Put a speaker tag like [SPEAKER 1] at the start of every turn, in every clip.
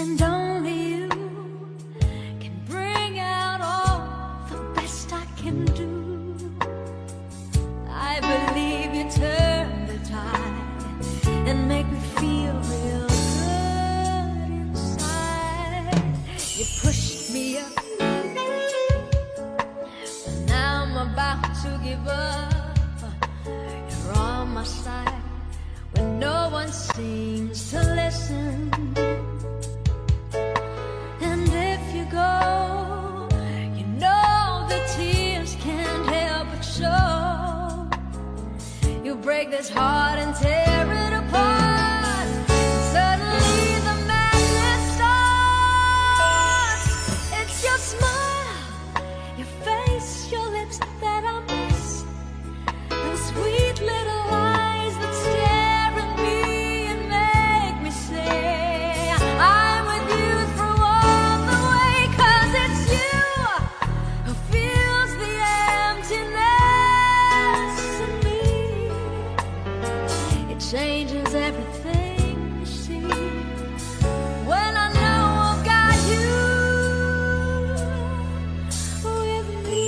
[SPEAKER 1] And only you can bring out all the best I can do. I believe you turn the tide and make me feel real good inside. You pushed me up, now I'm about to give up. You're on my side when no one seems to listen. And if you go, you know the tears can't help but show. You break this heart and tear it apart. Suddenly the madness starts. It's your smile, your face, your lips that I miss. Those sweet little eyes that stare at me and make me say I'm with you through all the way. 'Cause it's you who fills the emptiness in me. It changes everything you see when I know I've got you with me.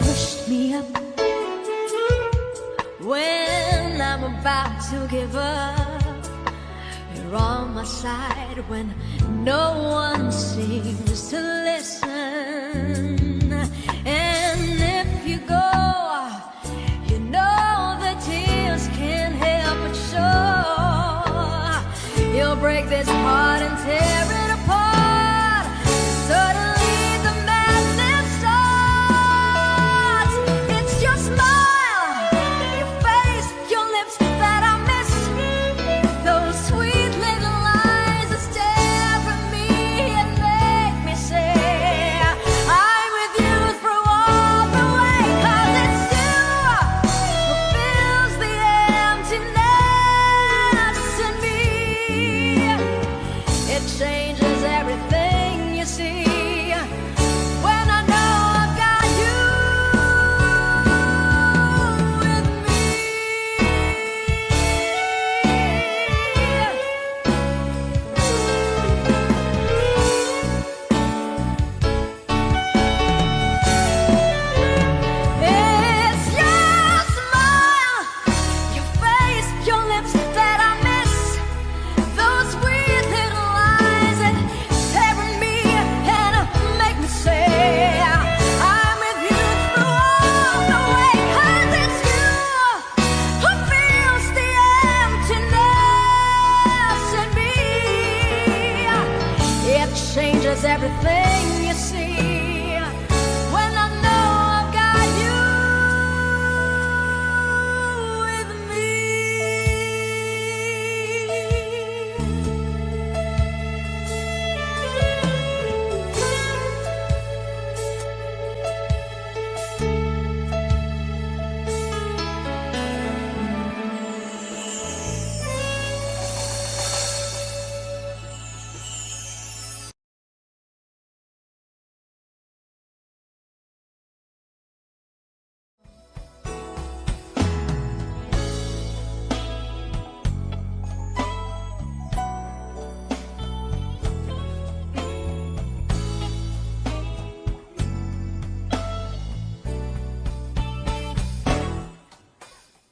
[SPEAKER 1] Pushed me up when I'm about to give up. You're on my side when no one seems to listen. And if you go, you know the tears can't help but show. You'll break this heart and tear it apart. Suddenly the madness starts. It's your smile, your face, your lips that I miss. Those sweet little eyes that stare at me and make me say I'm with you through all the way. 'Cause it's you who fills the emptiness in me. It changes everything you see when I know I've got you with me. It's your smile, your face, your lips that I miss. Those sweet little eyes that stare at me and make me say I'm with you through all the way. 'Cause it's you who fills the emptiness in me. It changes everything you see when I know I've got you with me.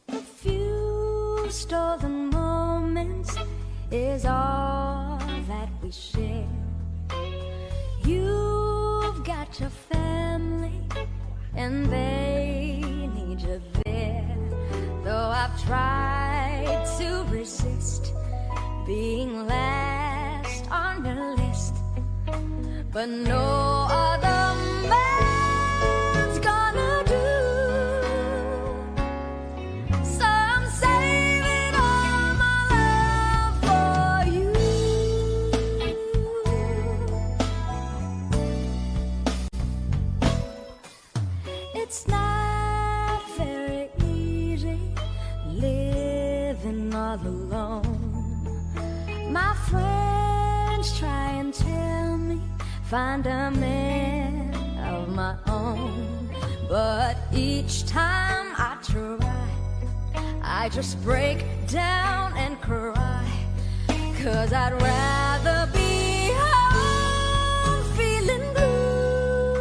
[SPEAKER 1] A few stolen moments is all that we share. You've got your family and they need you there. Though I've tried to resist being last on your list, but no other man's gonna do. So I'm saving all my love for you. It's not very easy living all alone. My friends try and tell me find a man of my own, But each time I try, I just break down and cry, 'cause I'd rather be home feeling blue.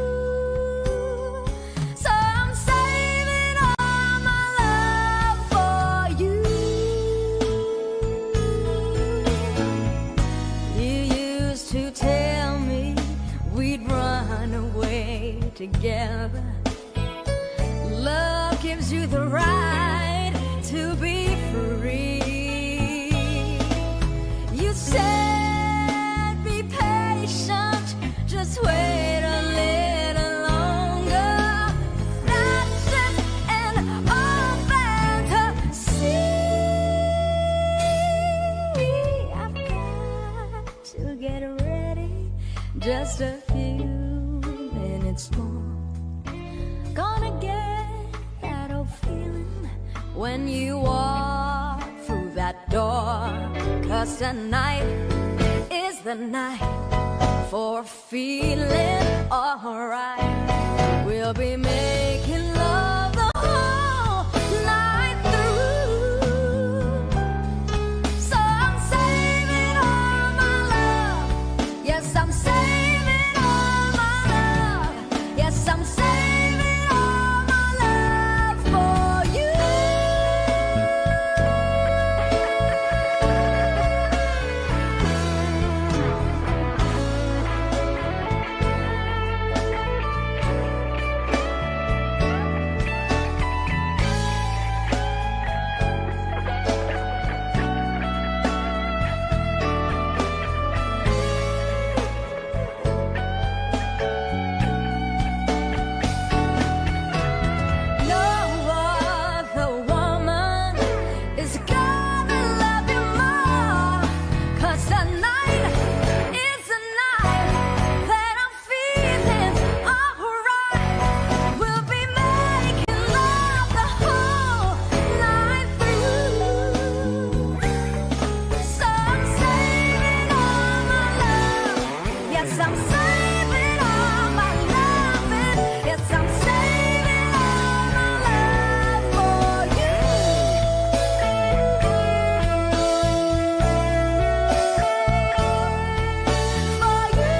[SPEAKER 1] So I'm saving all my love for you. You used to tell me we'd run away together. Love gives you the right to be free. You said be patient, just wait a little longer. That's just an old fantasy. I've got to get ready, just a few minutes more. Gonna get that old feeling when you walk through that door, 'cause tonight is the night for feeling alright. We'll be making love the whole night through. So I'm saving all my love. Yes, I'm saving all my love. Yes, I'm saving all my love for you. No other woman is gonna love you more, 'cause tonight is the night that I'm feeling alright. We'll be making love the whole night through. So I'm saving all my love. Yes, I'm saving all my loving. Yes, I'm saving all my love for you. For you.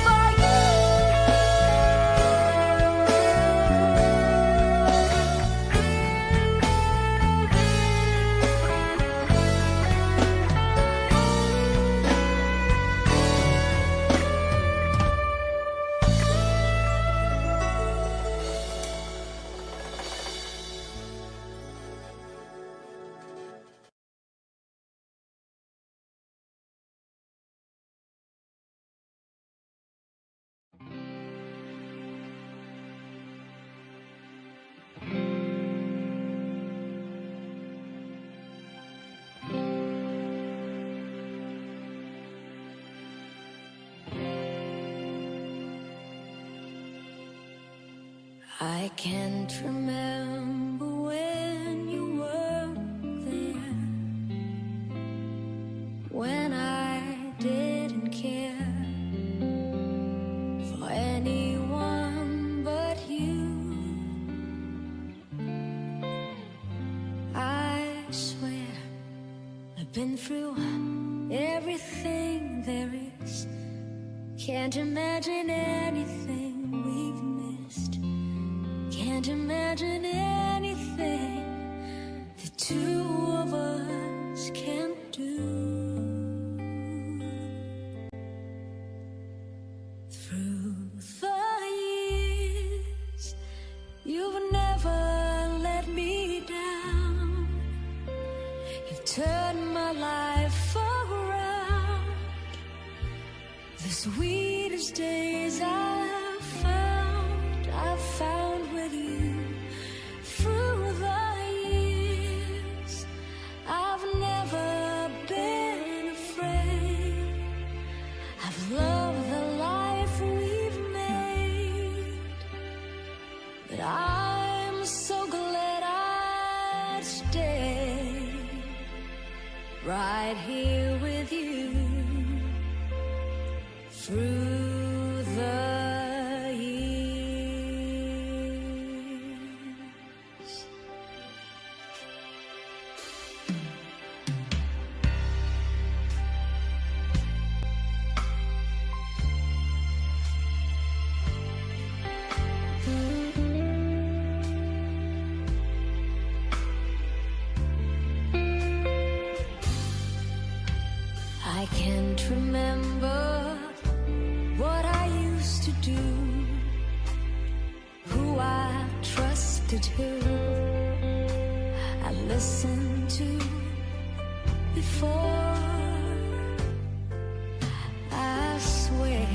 [SPEAKER 1] For I can't remember when you weren't there, when I didn't care for anyone but you. I swear I've been through everything there is. Can't imagine anything we've missed. Can't imagine anything the two of us can't do. Through the years, you've never let me down. You've turned my life around. The sweetest days I've found with you. Through the years, I've never been afraid. I've loved the life we've made, but I'm so glad I'd stay right here with you. through the years. I can't remember what I used to do, who I trusted, who I listened to before. I swear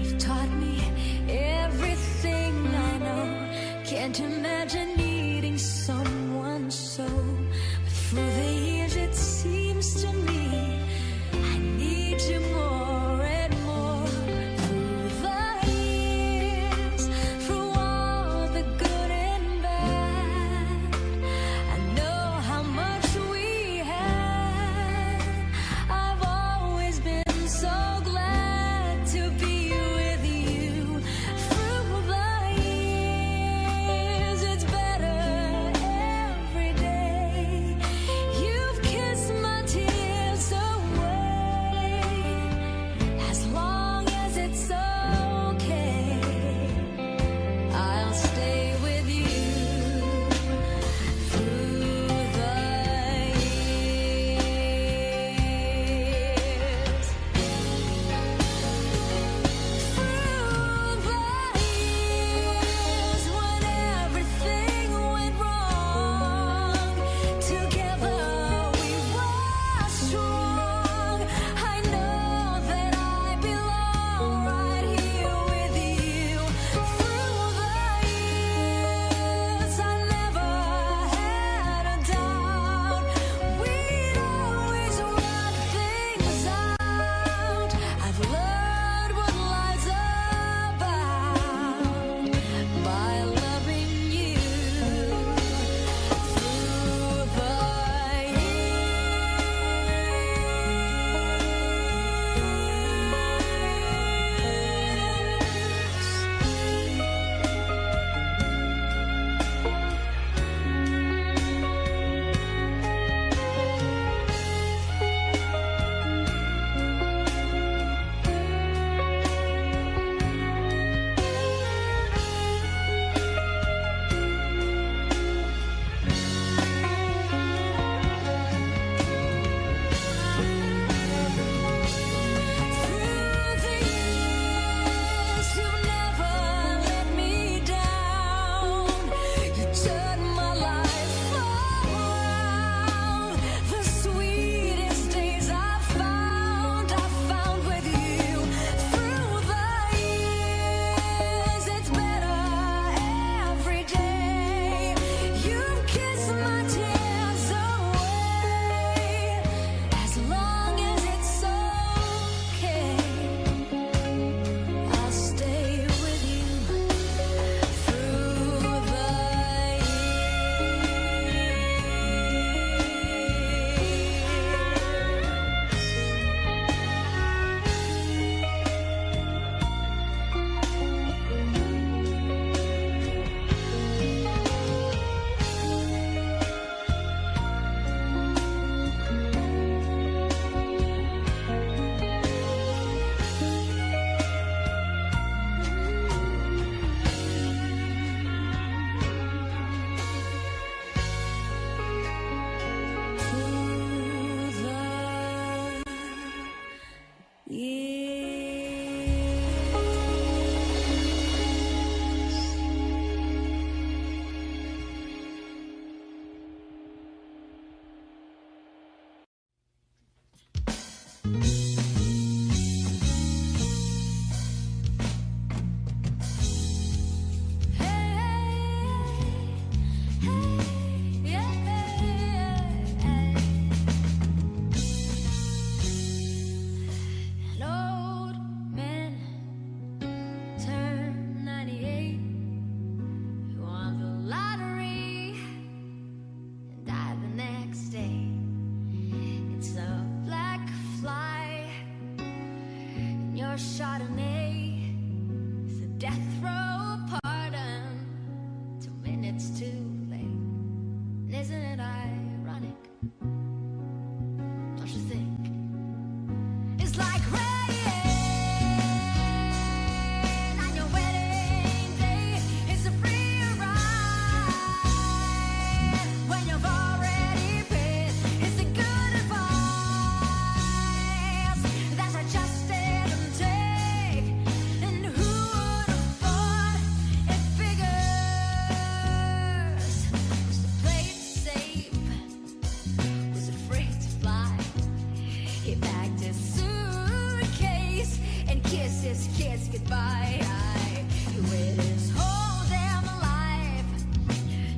[SPEAKER 1] you've taught me everything I know. Can't imagine needing someone so, but through the years it seems to me I need you more and more. Through the years, through all the good and bad, I know how much your Chardonnay, it's a death row pardon, 2 minutes too late. And isn't it ironic? Don't you think? It's like rain on your wedding day. It's a free ride when you've already paid. It's a good advice that I just didn't take. And who would have thought it figures? Was the plate safe? Was afraid to fly. He packed his suitcase and kissed his kids goodbye. He waited his whole damn life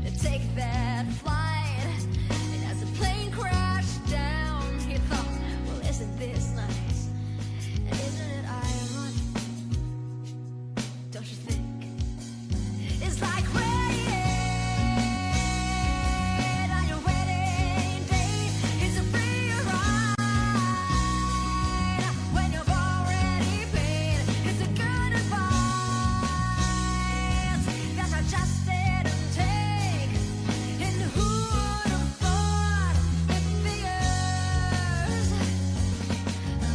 [SPEAKER 1] to take that flight. And as the plane crashed down, he thought, well, isn't this nice? And isn't it ironic? Don't you think? It's like rain on your wedding day. It's a free ride when you've already paid. It's a good advice that I just didn't take. And who would have thought it figures?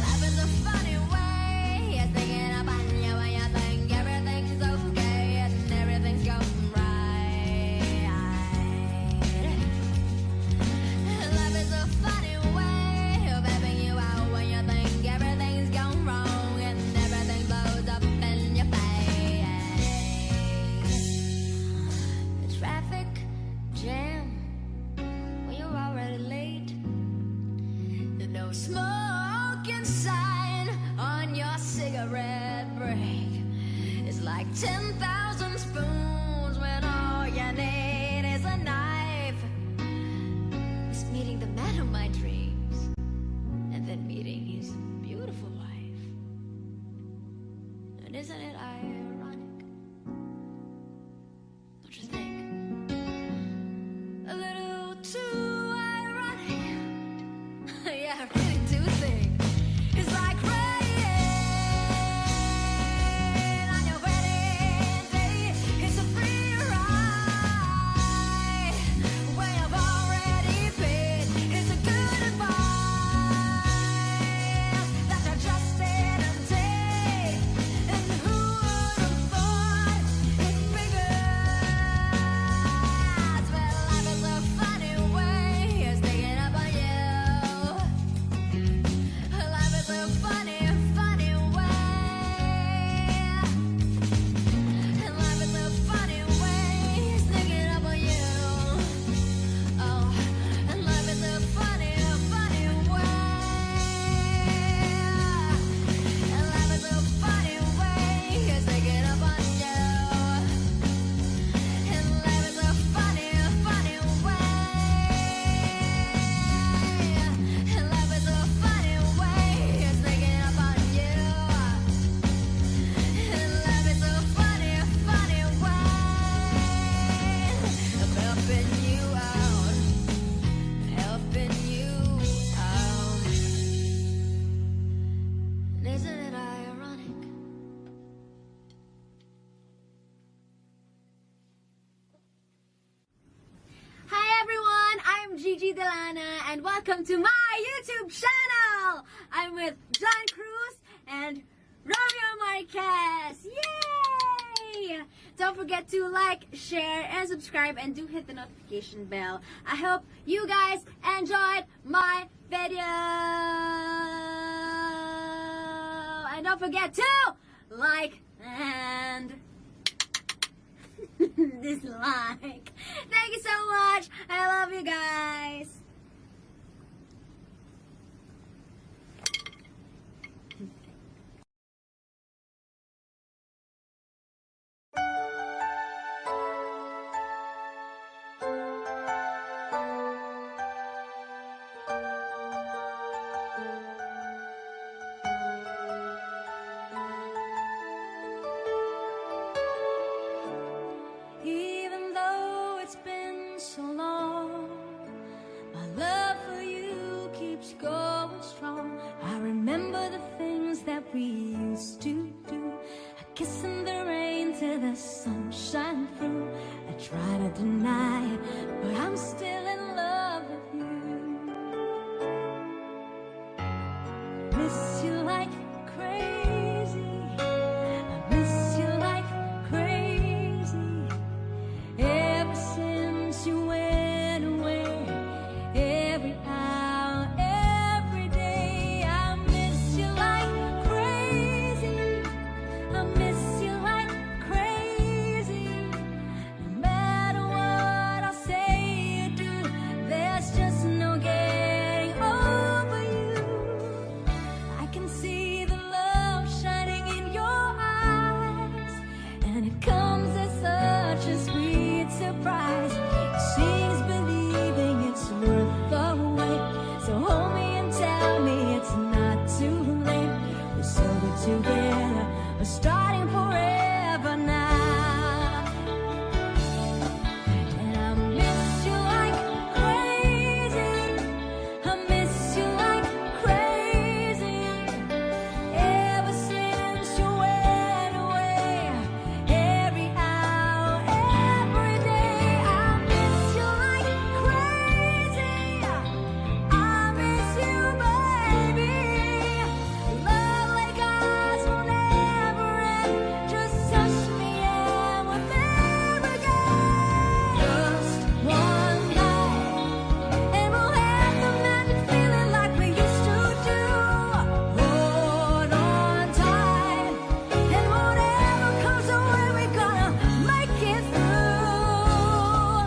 [SPEAKER 1] Life is a funny way. You're thinking about you when you think everything's okay and everything's going right. Life is a funny way of having you out when you think everything's going wrong and everything blows up in your face. The traffic jam when you're already late. No smoking sign on your cigarette break. It's like 10,000 spoons when all you need is a knife. It's meeting the man of my dreams and then meeting his beautiful wife. And isn't it ironic? Don't you think? A little too ironic. Yeah, I really do think it's like rain on your wedding day. It's a free ride when you've already paid. It's a good advice that I just didn't take. And who would have thought it figures? Well, life is a funny way. It's sneaking up on you. Life is a funny, funny way. And life is a funny way. It's sneaking up on you. Oh, and life is a funny, funny way. And life is a funny way. It's sneaking up on you. And life is a funny, funny way. And life is a funny way. It's sneaking up on you. And life is a funny, funny way of helping you out, helping you out. And isn't it ironic?
[SPEAKER 2] Hi everyone, I'm Gigi Delana and welcome to my YouTube channel. I'm with John Cruz and Romeo Marquez. Yay! Don't forget to like, share, and subscribe and do hit the notification bell. I hope you guys enjoyed my video. And don't forget to like and dislike. Thank you so much. I love you guys.
[SPEAKER 1] Even though it's been so long, my used to do. A kiss in the rain till the sun shine through. I try to deny it, but I'm still in love with you. Miss you like crazy. I miss you like crazy. Ever since you went away, every hour, every day, I miss you like crazy. I miss you like crazy. No matter what I say or do, there's just no getting over you. I can see the love shining in your eyes, and it comes as such a sweet surprise. It seems believing it's worth the wait. So hold me and tell me it's not too late. We're so good together, we're starting forever now. And I miss you like crazy. I miss you like crazy. Ever since you went away, every hour, every day, I miss you like crazy. I miss you, baby. Love like ours will never end. Just touch me and we'll never again. Just one night, and we'll have the magic feeling like we used to do. Hold on tight, and whatever comes our way, we're gonna make it through.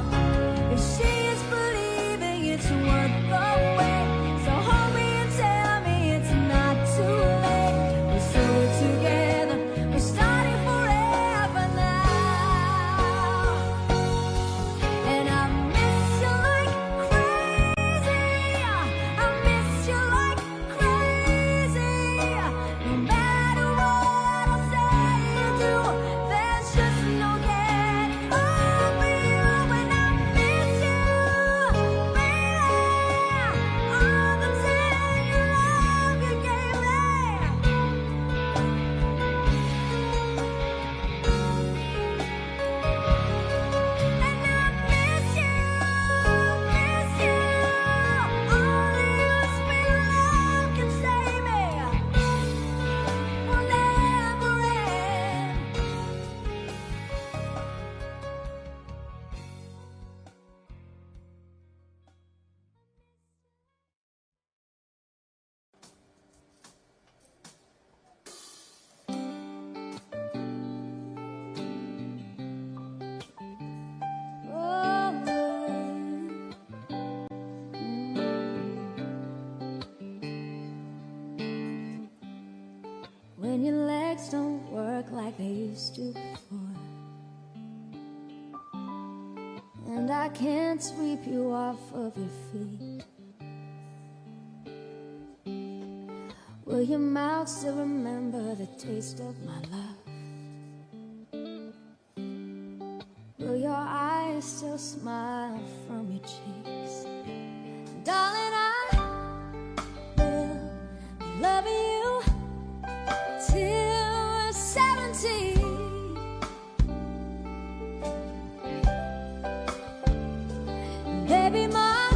[SPEAKER 1] If she's believing it's worth the wait, so hold me and tell me it's not too late. We're so together, we're starting forever now. And I miss you like crazy. I miss you like crazy. No matter what I say or do, there's just no getting over you. And I miss you, baby. All the tender love you gave me. And I miss you, miss you. Only your sweet love can save me. Will never end. When your legs don't work like they used to before, and I can't sweep you off of your feet, will your mouth still remember the taste of my love? Will your eyes still smile from your cheeks? Darling, I will be loving you till we're 70. Baby, my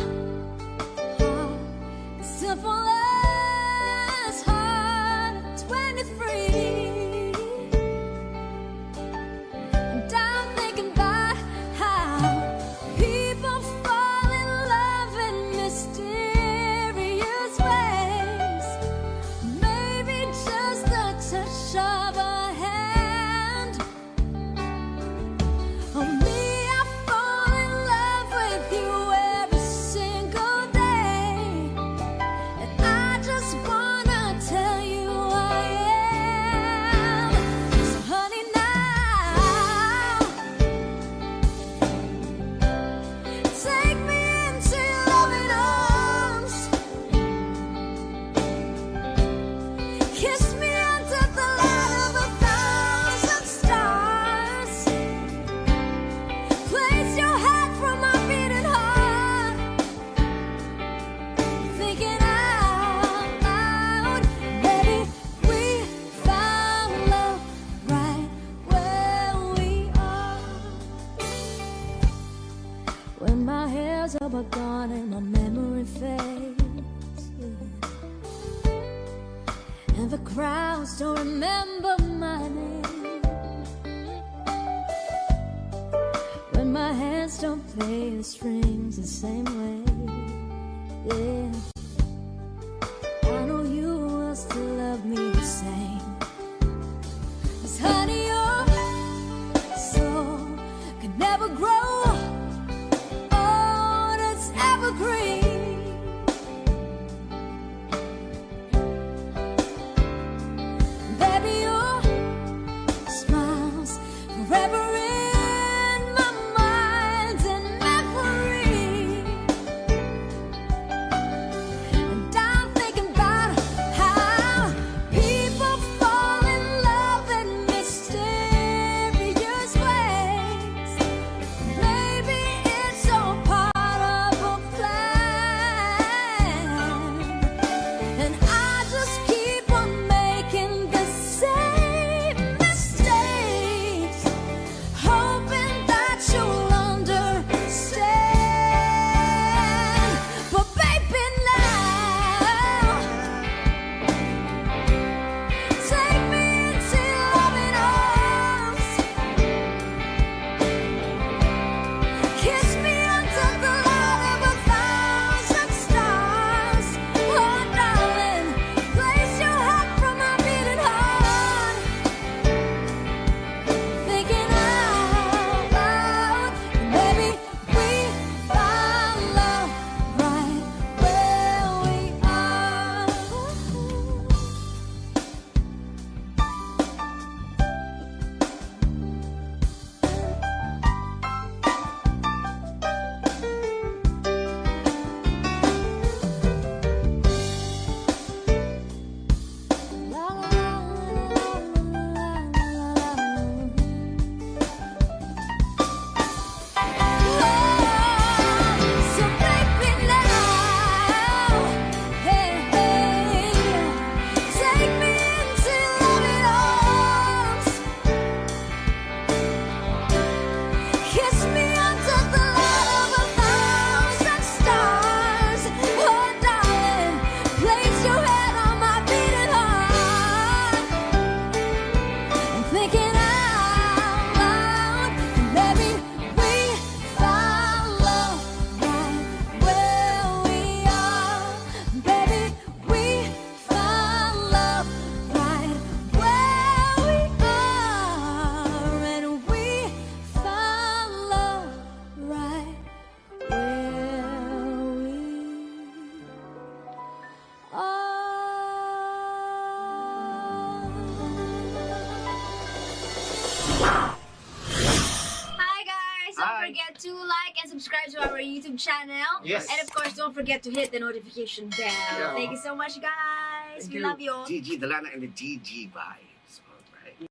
[SPEAKER 1] heart is still full as hard at 23. And I'm thinking about how people don't play the strings the same way. Yeah, I know you will still love me the same. 'Cause honey, your soul can never grow old, it's evergreen. Baby, your smile's forever in my mind and memory. And I'm thinking about how people fall in love in mysterious ways. Maybe it's all part of a plan, and I just keep on making the same mistakes, hoping that you'll understand. But baby, now take me into your loving arms, kiss me under the light of 1,000 stars. Oh darling, place your head from my beating heart. Thinking out loud, maybe we found love right where we are. So baby now, hey, hey, take me into your loving arms, kiss me under the light of 1,000 stars. Oh darling, place your head on my beating heart. I'm thinking out loud, maybe we found love right where we are. Baby, we found love right where we are, and we found love right where we are.
[SPEAKER 2] Hi guys, don't
[SPEAKER 3] Hi.
[SPEAKER 2] forget to like and subscribe to our YouTube channel.
[SPEAKER 3] Yes.
[SPEAKER 2] And of course, don't forget to hit the notification bell.
[SPEAKER 3] Yeah.
[SPEAKER 2] Thank you so much, guys. We love you.
[SPEAKER 3] Gigi Delana and the GG Vibes. Alright.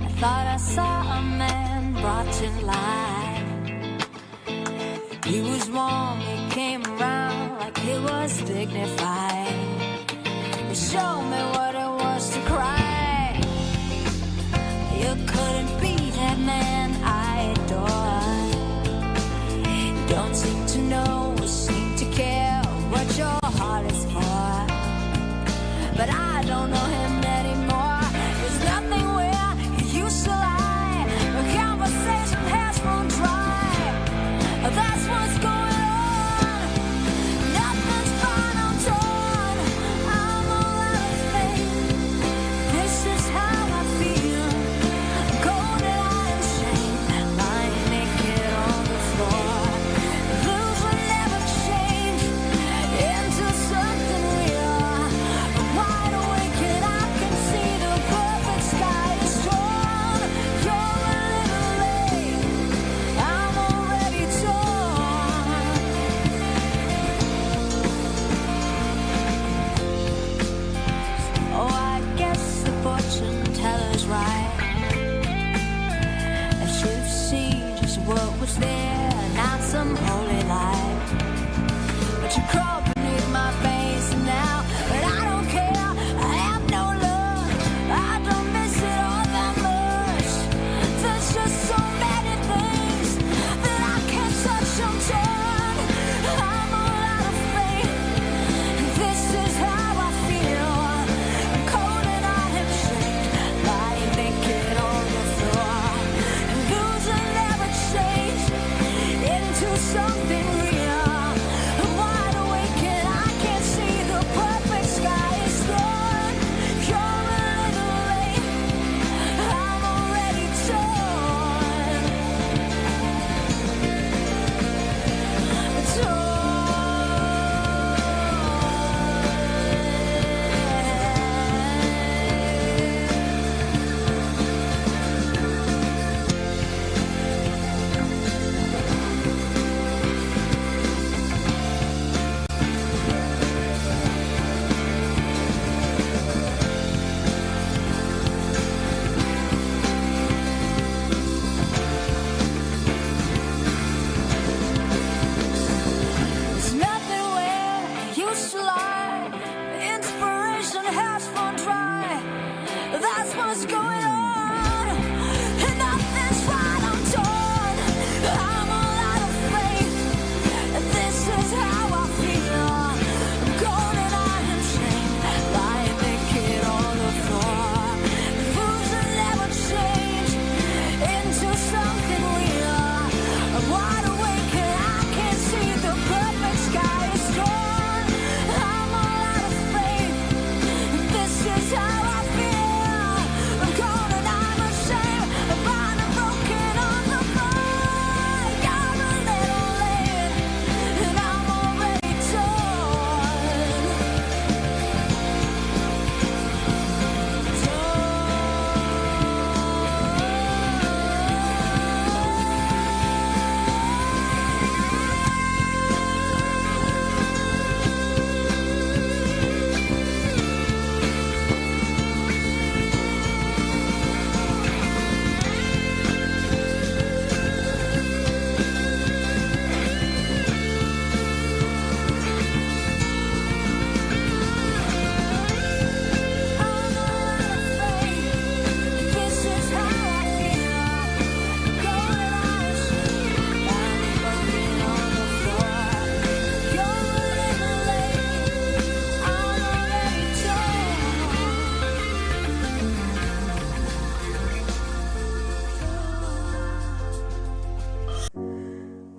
[SPEAKER 1] I thought I saw a man brought to life. He was warm, he came around like he was dignified. He showed me what it was to cry. You couldn't be that man I adored. You don't seem to know or seem to care what your heart is for. But I don't know him anymore. There's nothing where he used to lie. The conversation has run dry. That's what's going on. Nothing's fine, I'm torn. I'm all out of faith. This is how I feel. Cold and I am shamed, lying naked on the floor. Blues will never change into something real. I'm wide awake and I can see the perfect sky is torn. You're a little late. I'm already torn. Oh, I guess the fortune teller's right. I should see just what was there, not some holy light. But you crawl beneath my face now, but I don't care. I have no love. I don't miss it all that much. There's just so many things that I can't touch. I'm torn. I'm all out of faith.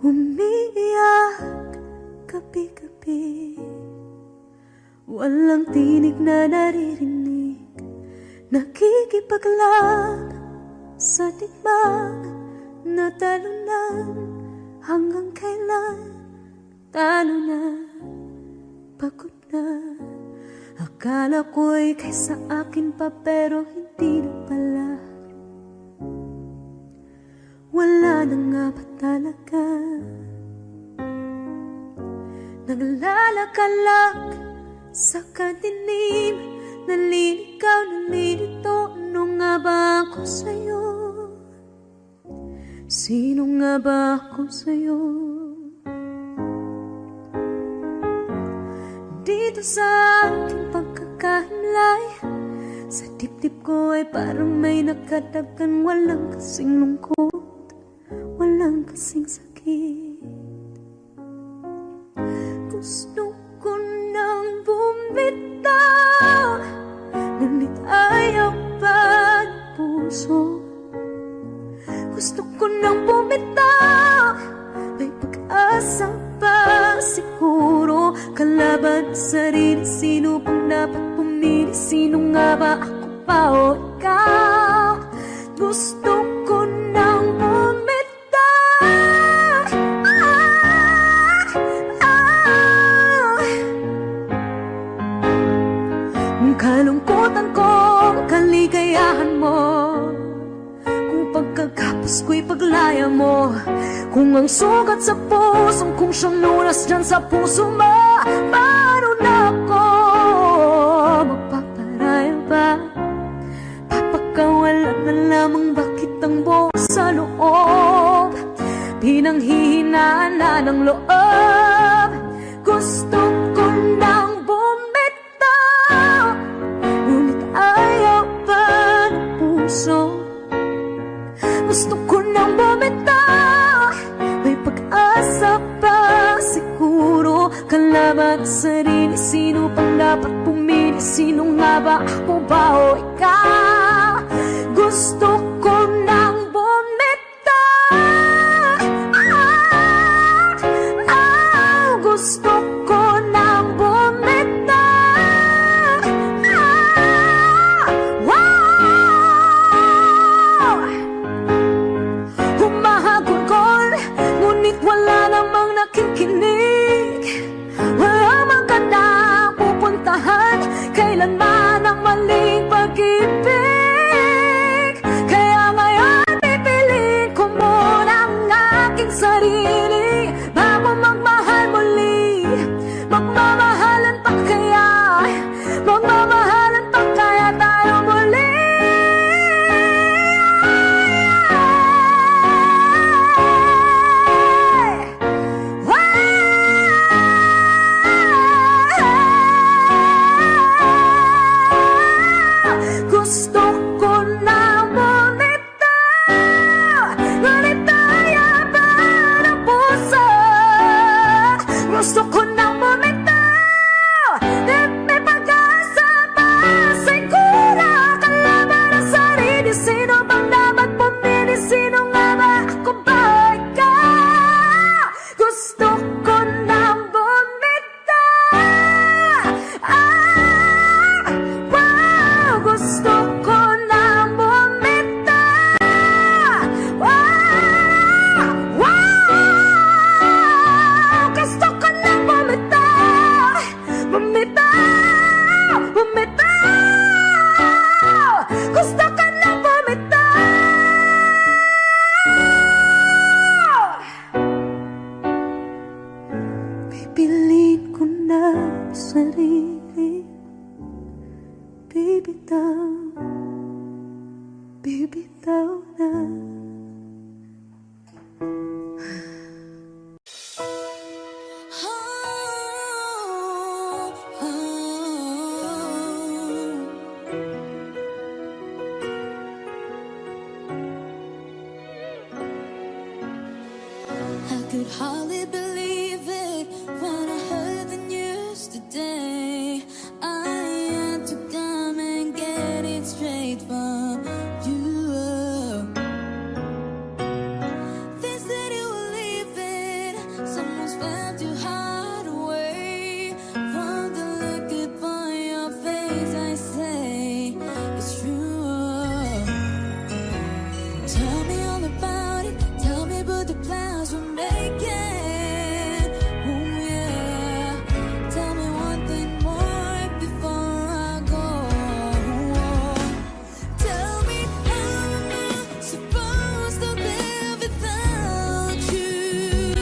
[SPEAKER 4] Umiiyak gabi-gabi, walang tinig na naririnig, nakikipaglaban sa digmang na talunan. Hanggang kailan talo na, pagod na. Akala ko'y kaysa akin pa, pero hindi na pala. Wala na nga ba talaga? Naglalakalag sa kadilim, naliligaw, nalilito. Ano nga ba ako sa'yo? Sino nga ba ako sa'yo? Dito sa aking pagkakahimlay, sa dibdib ko ay parang may nakadagan. Walang kasing lungkot, walang kasing sakit. Gusto ko nang bumitaw, ngunit ayaw pa ng puso. Gusto ko nang bumitaw, may pag-asa pa siguro. Kalaban sa sarili, sino pang dapat pumili? Sino nga ba, ako pa o ikaw? Gusto ko nang bumitaw, ang kalungkutan ko, ang kaligayahan mo, pagkagapos ko'y paglaya mo. Kung ang sugat sa pusong, kung siyang lunas dyan sa puso mo, paano na ako magpaparaya ba? Papakawalan na lamang, bakit ang bukas sa loob? Pinanghihinaan na ng loob. Gusto ko nang bumitaw, ngunit ayaw pa ng puso. Gusto ko nang bumitaw, may pag-asa pa siguro. Kalaban sa sarili, sino pang dapat pumili? Sino nga ba, ako ba o ikaw? Gusto ko nang bumitaw, gusto ko nang bumitaw, humahagulgol, ngunit wala namang nakikinig. Wala mang gandang pupuntahan, kailanman ang maling pag-ibig. Kaya ngayon pipiliin ko muna ang aking sarili bago magmahal muli. Magmamahalan pa kaya, magmamahalan pa kaya tayo muli. Gusto ko na bumitaw, ngunit ayaw pa ng puso. Gusto ko na bumitaw, may pag-asa pa siguro. Kalaban ang sarili, sino bang dapat pumili? Sino nga ba, ako ba o ikaw? Gusto ko na bumitaw, gusto ko nang bumitaw, gusto ko nang bumitaw, bumitaw, bumitaw, gusto ko nang bumitaw. Pipiliin ko na sarili, bibitaw, bibitaw na.
[SPEAKER 1] I could hardly believe it when I heard the news today. I had to come and get it straight from you. They said you were leaving.
[SPEAKER 4] to hide away from the look upon your face. I say it's true. Tell me all about it. Tell me about the plans we're making. Oh yeah. Tell me one thing more before I go. Tell me how am I supposed to live without you?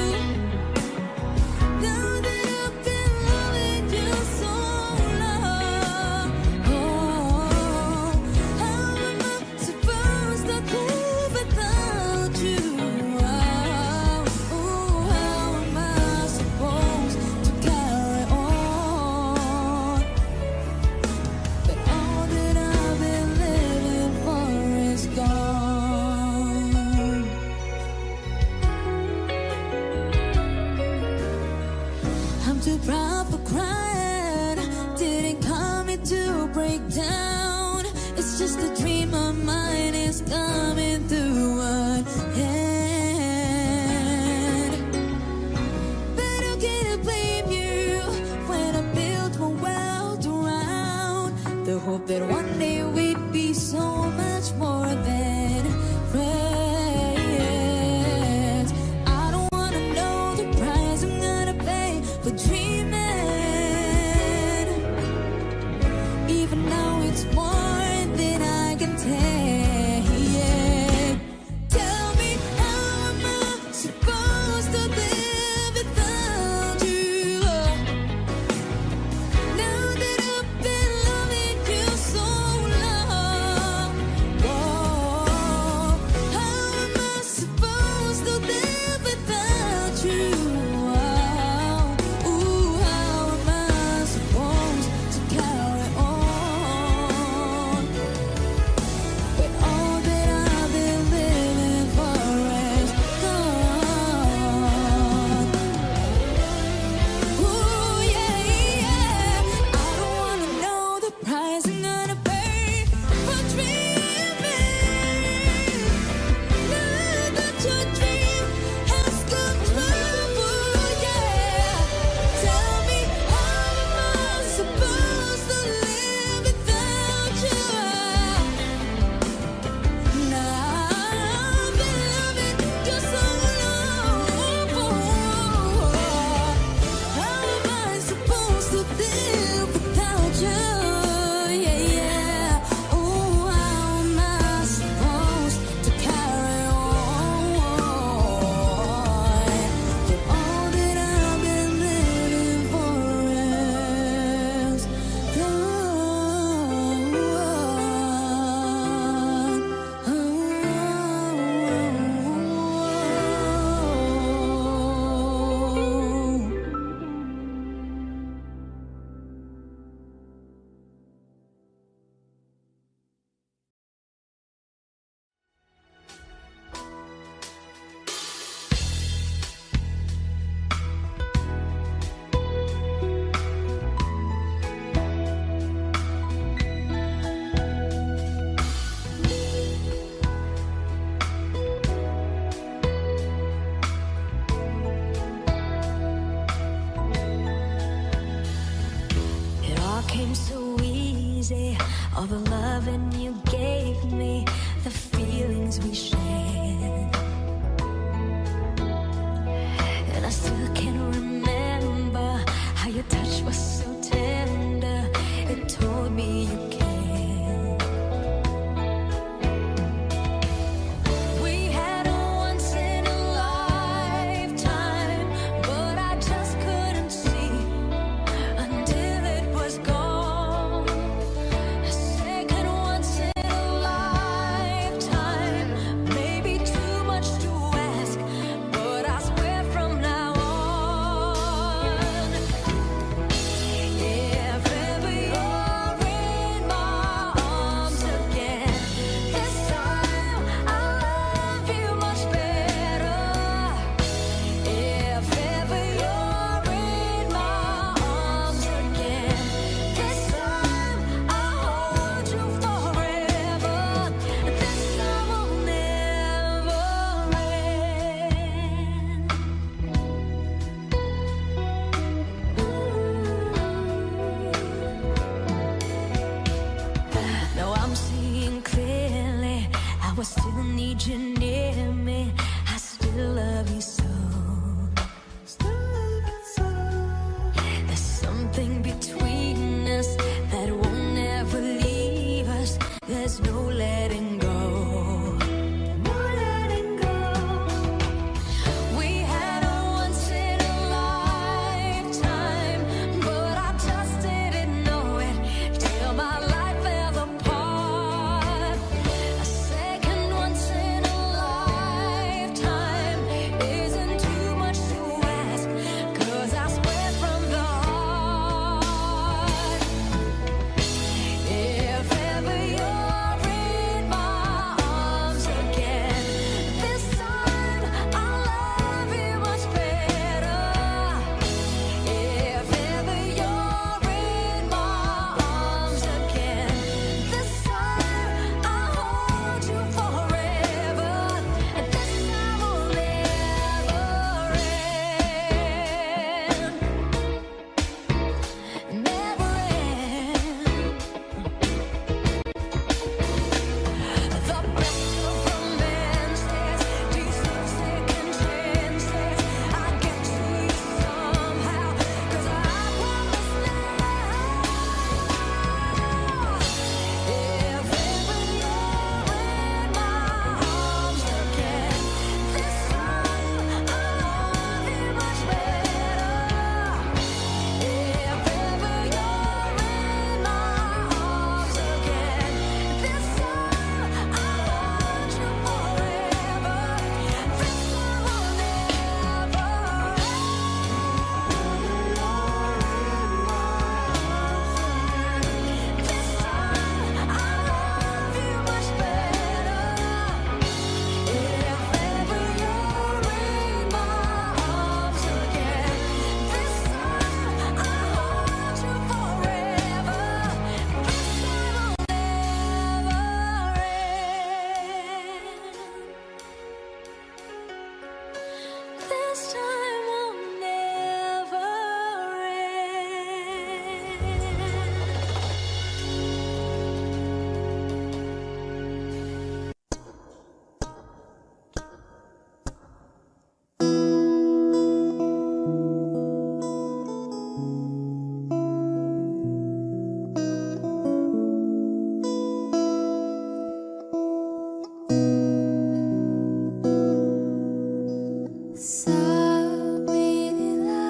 [SPEAKER 4] Sabi nila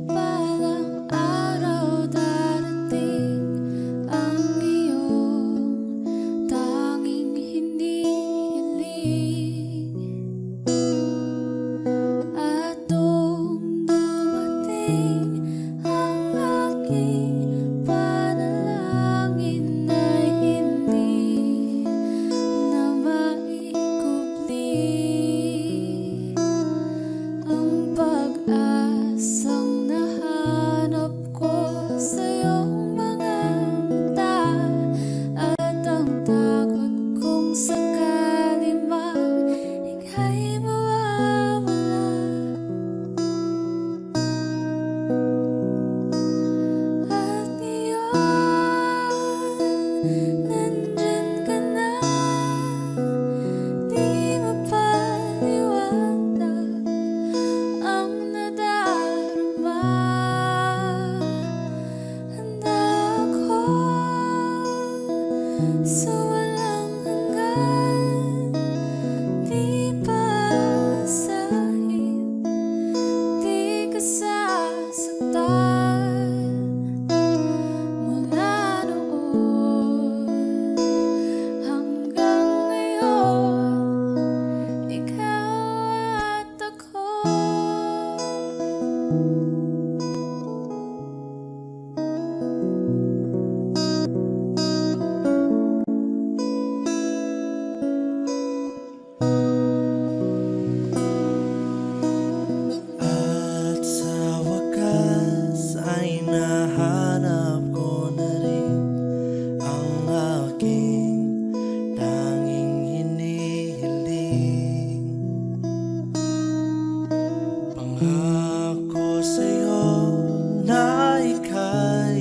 [SPEAKER 4] balang araw darating ang iyong tanging hinihiling. At nung dumating ang aking panalangin ay hindi na maikubli ang pag-asang nahanap ko sa iyong mga mata at ang takot kong sakali mang ika'y mawawala. At ngayon, nandyan ka na, di mapaliwanag ang nadarama. Handa ako sa walang hanggan, di pasahin, di ka sasaktan. Mula noon hanggang ngayon, ikaw at ako.
[SPEAKER 5] At sa wakas ay nahanap ko na rin ang aking tanging hinihiling. Pangako sa'yo na ika'y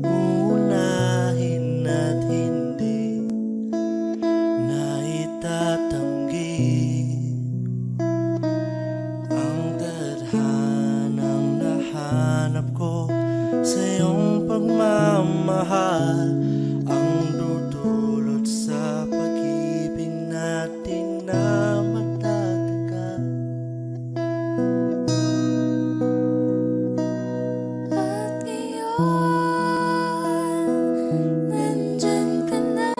[SPEAKER 5] uunahin at hindi na itatanggi ang tadhanang nahanap ko sa iyong pagmamahal, ang dudulot sa pag-ibig natin na matatagal.
[SPEAKER 4] At ngayon, nandyan ka na,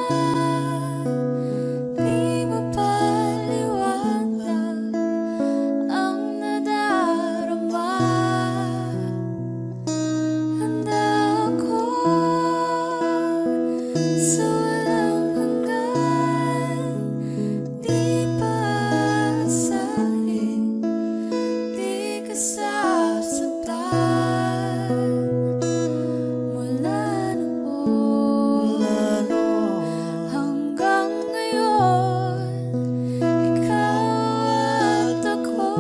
[SPEAKER 4] di mapaliwanag ang nadarama. Handa ako sa walang hanggan, di pasahin, di ka sasaktan. Mula noon hanggang ngayon, ikaw at ako.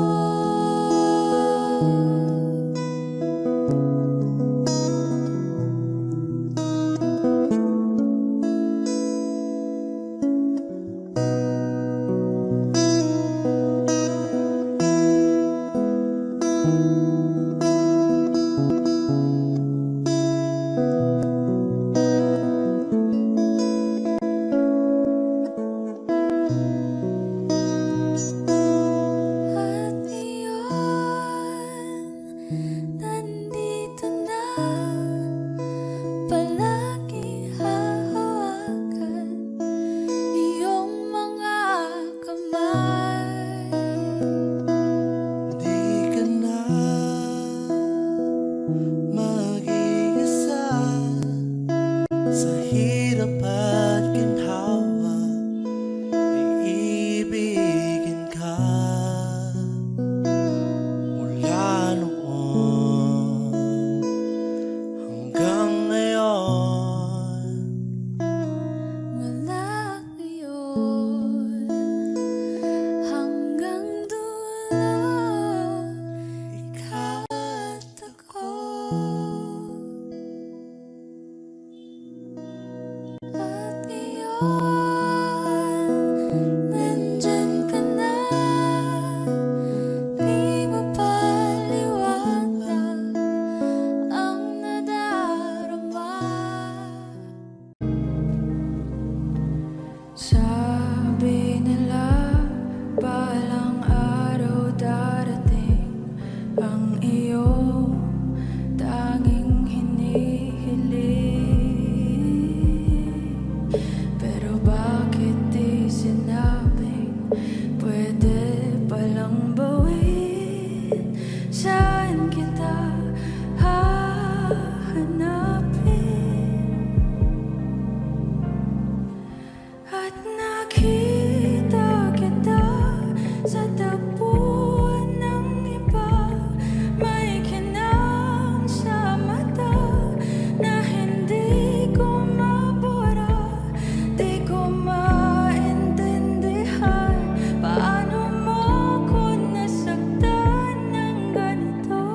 [SPEAKER 4] At ngayon, nandito na, palagi hahawakan iyong mga kamay.
[SPEAKER 5] Di ka na
[SPEAKER 4] Saan kita hahanapin? At nakita kita sa tagpuan ng iba. May kinang sa mata na hindi ko mabura. Di ko maintindihan paano mo ko nasaktan ng ganito.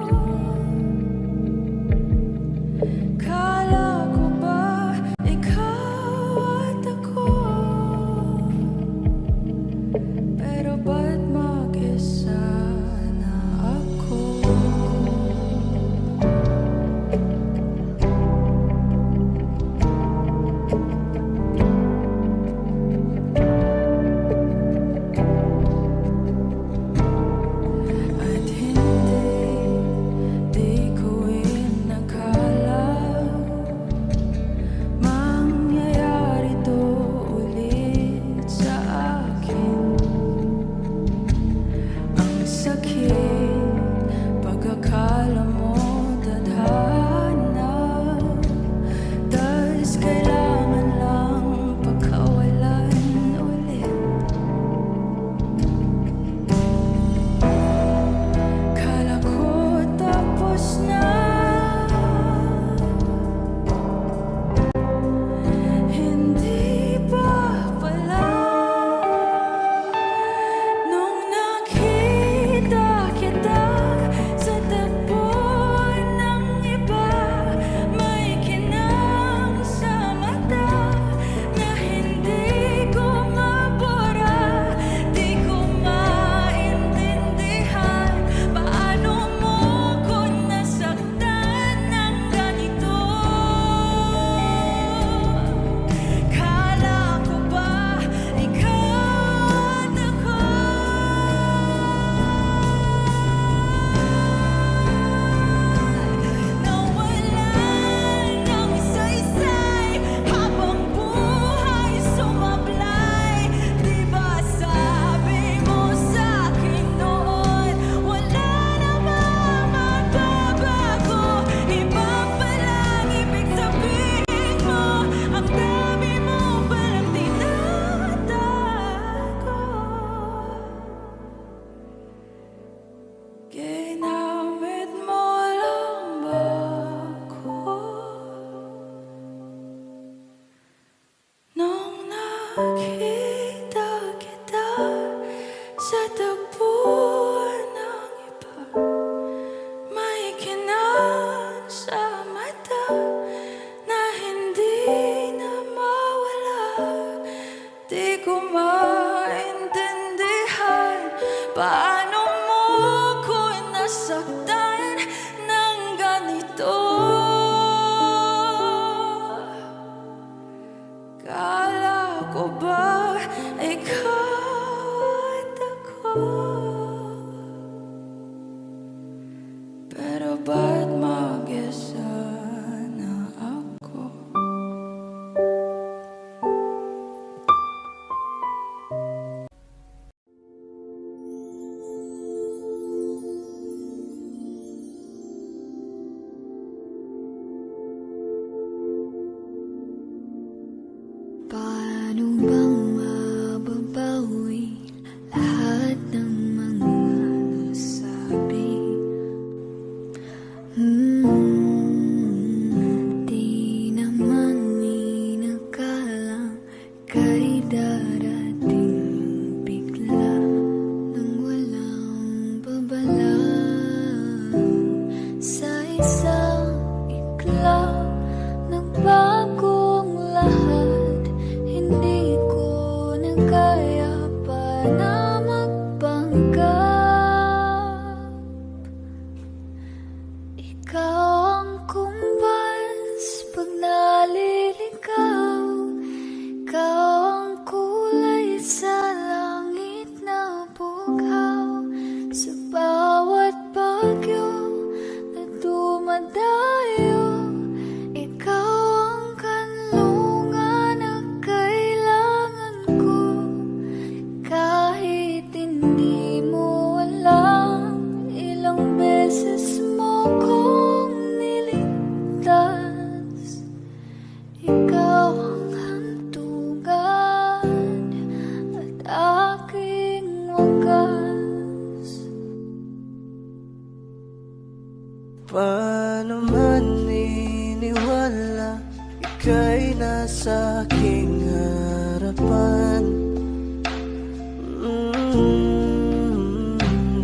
[SPEAKER 5] pa naman iniwala ika'y nasa aking harapan.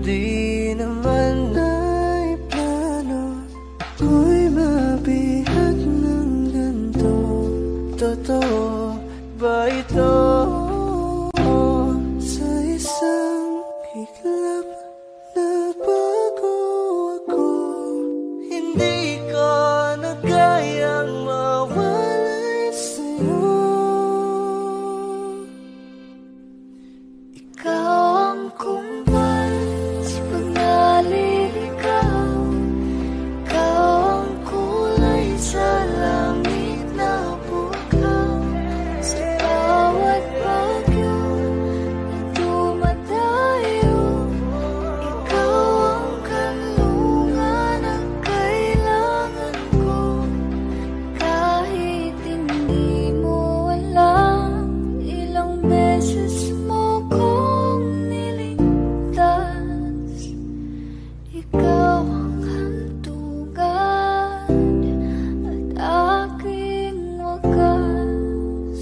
[SPEAKER 5] Di naman ay plano ko'y mabihag ng ganito. Totoo ba ito? Sa isang kiklap nabago ako. Hindi ko na kayang mawalay sa'yo. Ikaw ang kumpal sa pag-aliligaw. Ikaw ang kulay sa langit na bukaw. Sa bawat bagyo na dumadayo, ikaw ang kanlungan ang kailangan ko. Kahit hindi mo alam, ilang beses mo kong niligtas. Ikaw ang hantugan at aking wakas.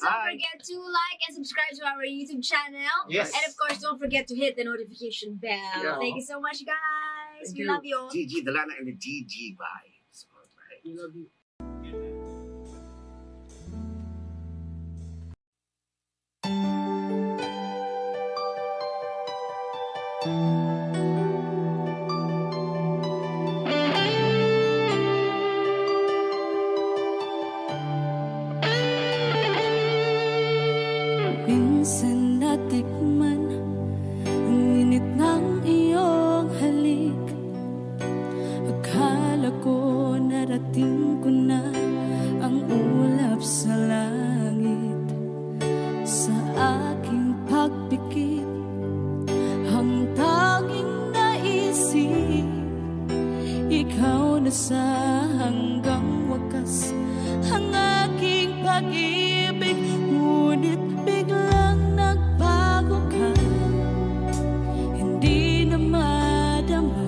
[SPEAKER 2] Don't forget to like and subscribe to our YouTube channel.
[SPEAKER 3] Yes.
[SPEAKER 2] And of course, don't forget to hit the notification bell.
[SPEAKER 3] Yeah.
[SPEAKER 2] Thank you so much, guys.
[SPEAKER 3] Thank
[SPEAKER 2] We
[SPEAKER 3] you.
[SPEAKER 2] love you.
[SPEAKER 3] Gigi Delana and the GG vibes. All right. We love you.
[SPEAKER 4] Minsan natikman ang init ng iyong halik. Akala ko narating ko na ang ulap sa langit. Sa aking pagpikit, ang tanging naisip, ikaw na sa hanggang wakas ang aking pag-ibig. Ngunit biglang nagbago ka, hindi na madama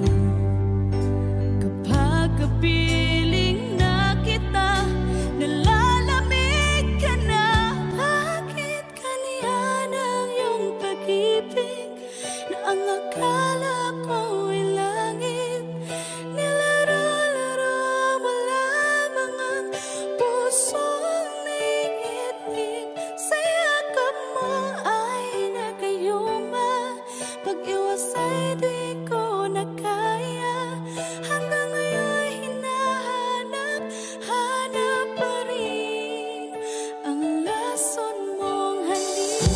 [SPEAKER 4] kapag kapiling na kita, nalalamig ka na. Bakit kaniya ng iyong pag-ibig na Ang akala ko'y langit, nilaro-laro mo lamang ang pusong niitik. Sa yakap mo ay nagayuma, pag-iwas ay di ko na kaya. Hanggang ngayon hinahanap, hanap pa rin ang lason mong halik.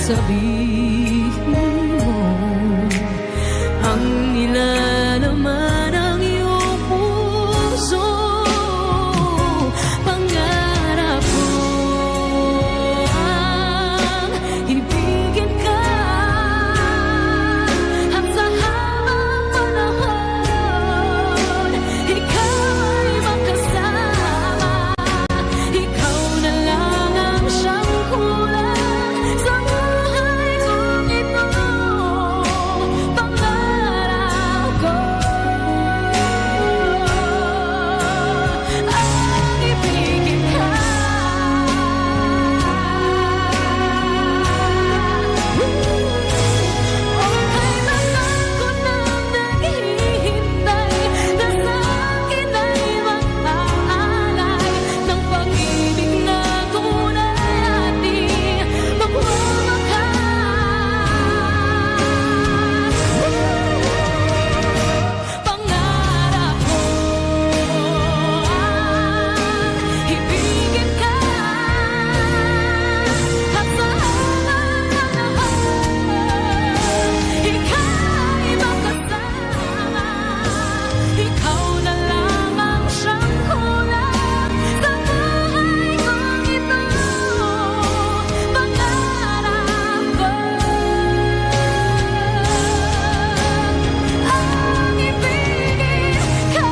[SPEAKER 4] sabihin mo ang nilalaman ng iyong puso. Pangarap ko ang ibigin ka at sa habang panahon ikaw ay makasama. Ikaw na lang ang siyang kulang sa buhay kong ito. Pangarap ko ang ibigin ka. Okay man ako nang naghihintay na sa akin ay mag-aalay ng pag-ibig na tunay ating magwawakas. Pangarap ko ang ibigin ka at sa habang panahon ikaw ay makasama. Ikaw na lang ang siyang kulang sa buhay kong ito. Pangarap ko ang ibigin ka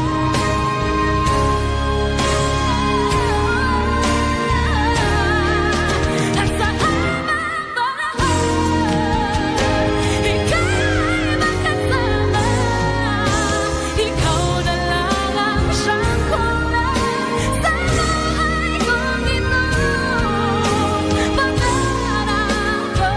[SPEAKER 4] at sa habang panahon ikaw ay makasama. Ikaw na lang ang siyang kulang sa buhay kong ito. Pangarap ko,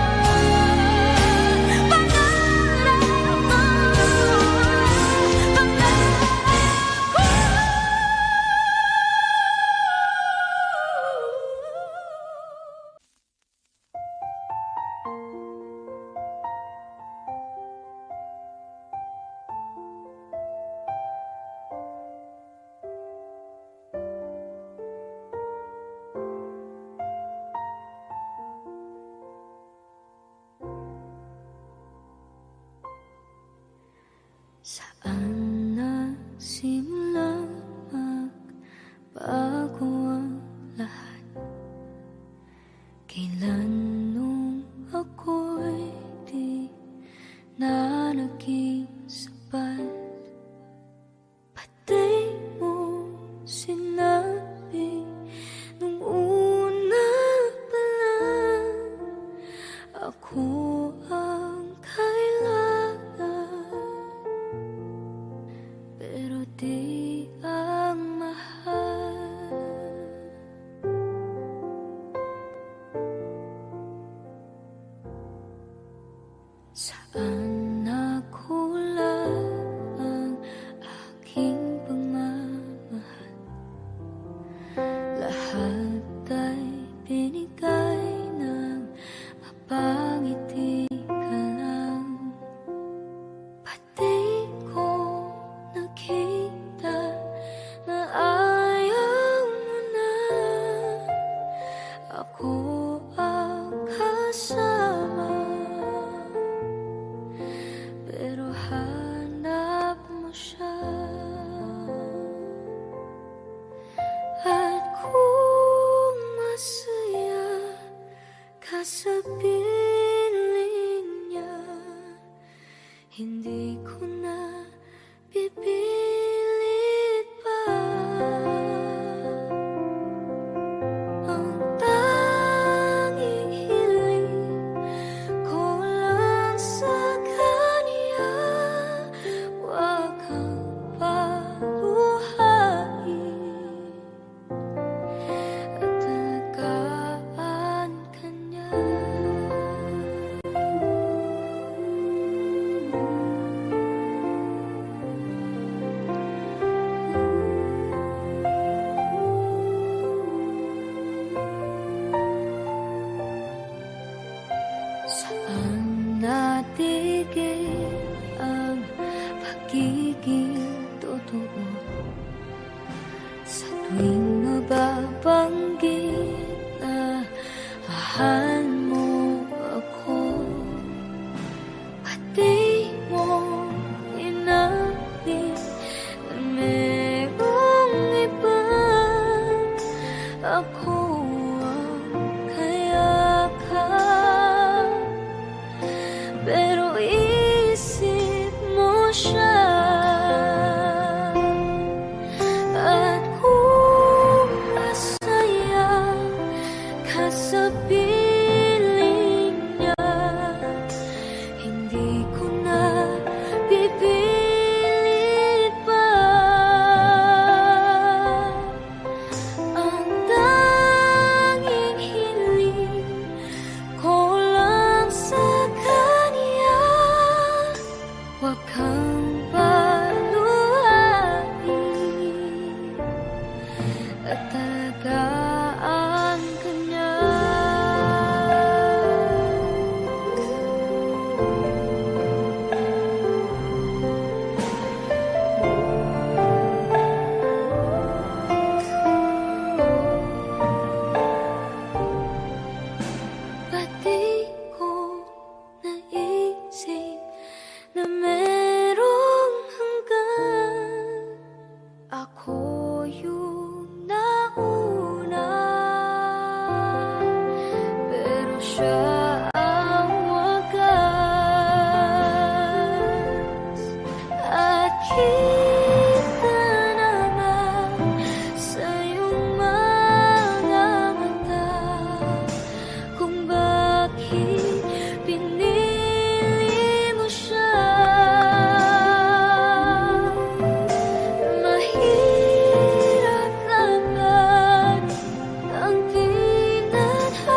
[SPEAKER 4] saan nagsimula magbago ang lahat? Kailan nung ako'y di na naging sapat? Pati mo sinabi nung una pa lang ako ang kailangan, pero di ang mahal. Saan nakulang ang aking pagmamahal? Lahat ay binigay ng mapangiti ka lang. Pati ko nakita na ayaw mo na ako ang kasama, pero hanap mo siya. At kung masaya ka sa piling niya, hindi ko na pipilit pa. Ang tanging hiling ko lang sa kanya, wag kang paluhain at alagaan ka niya. Saan natigil ang pagiging totoo? Sa tuwing nababanggit na mahal mo ako,
[SPEAKER 5] Ba't di ko naisip na merong hanggan? Ako yung nauna, pero siya ang wakas. At kita naman sa iyong mga mata kung bakit pinili mo siya. Mahirap naman ang tinadhana,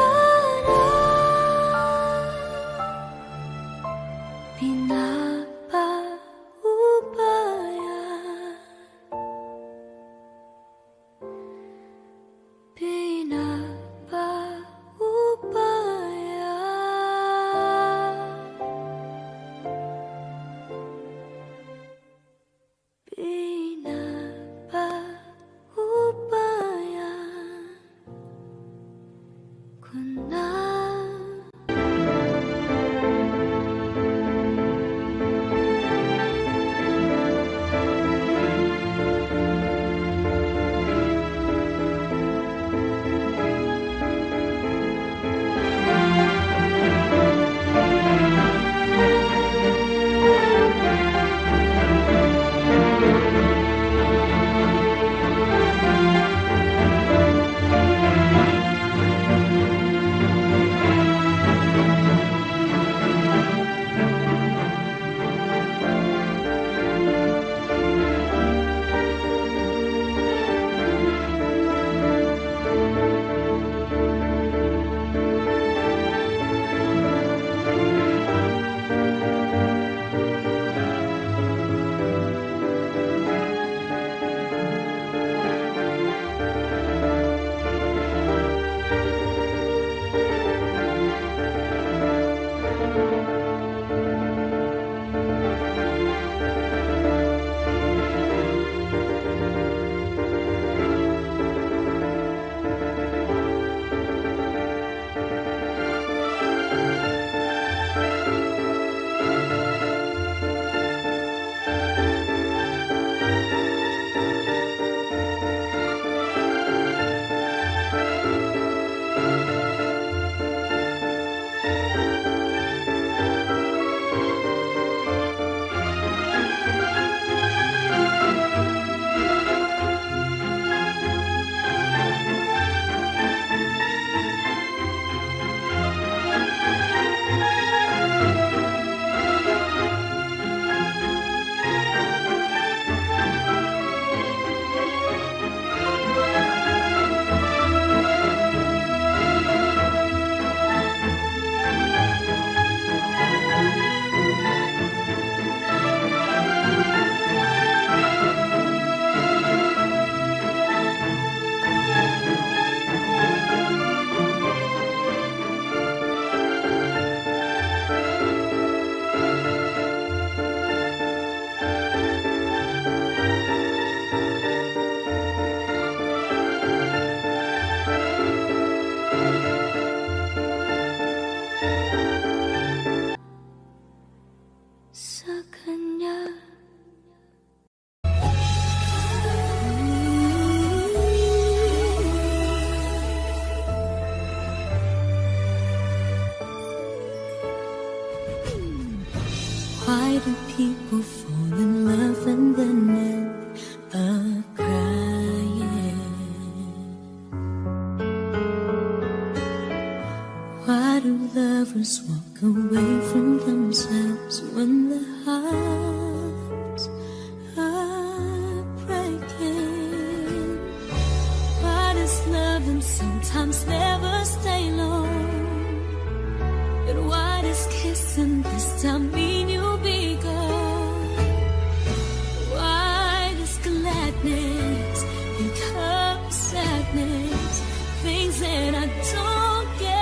[SPEAKER 5] pinapaubaya, pinapaubaya. Pinapaubaya ko na. Sa kanya.
[SPEAKER 4] Why do people fall in love and then end up crying? Why do lovers walk away from themselves when their hearts are breaking? Why does loving sometimes never stay long? But why does kissing this time mean you'll be gone? Why does gladness become sadness? Things that I don't get.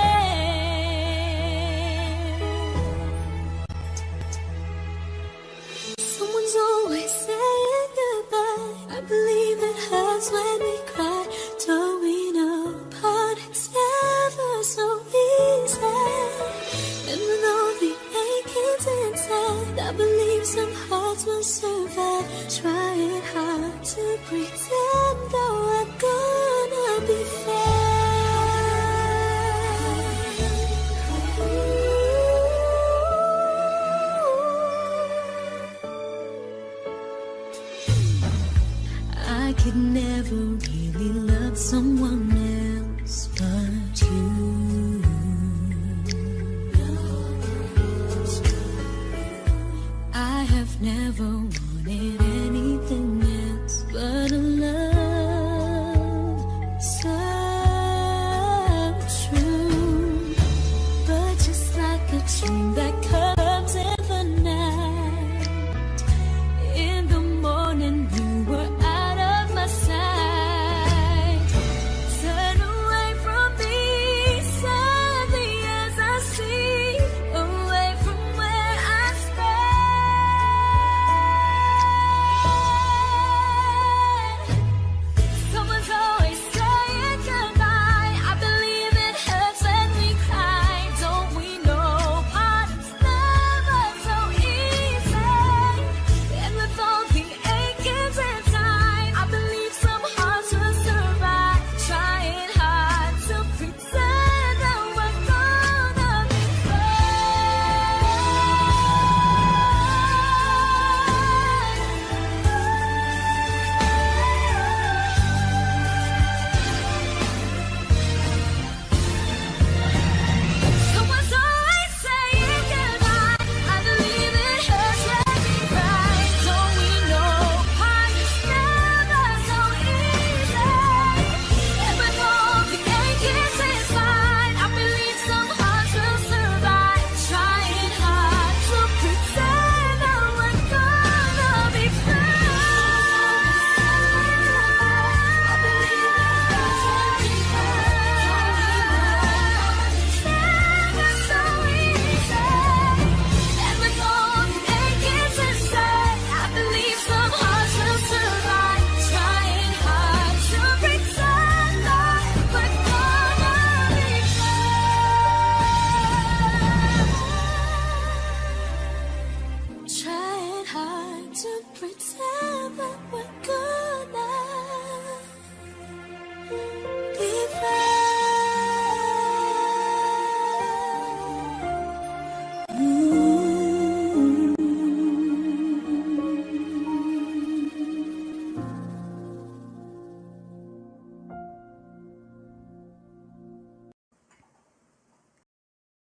[SPEAKER 5] hearts will survive. Trying hard to pretend that we're gonna be
[SPEAKER 4] I could never really love someone else but you. I have never wanted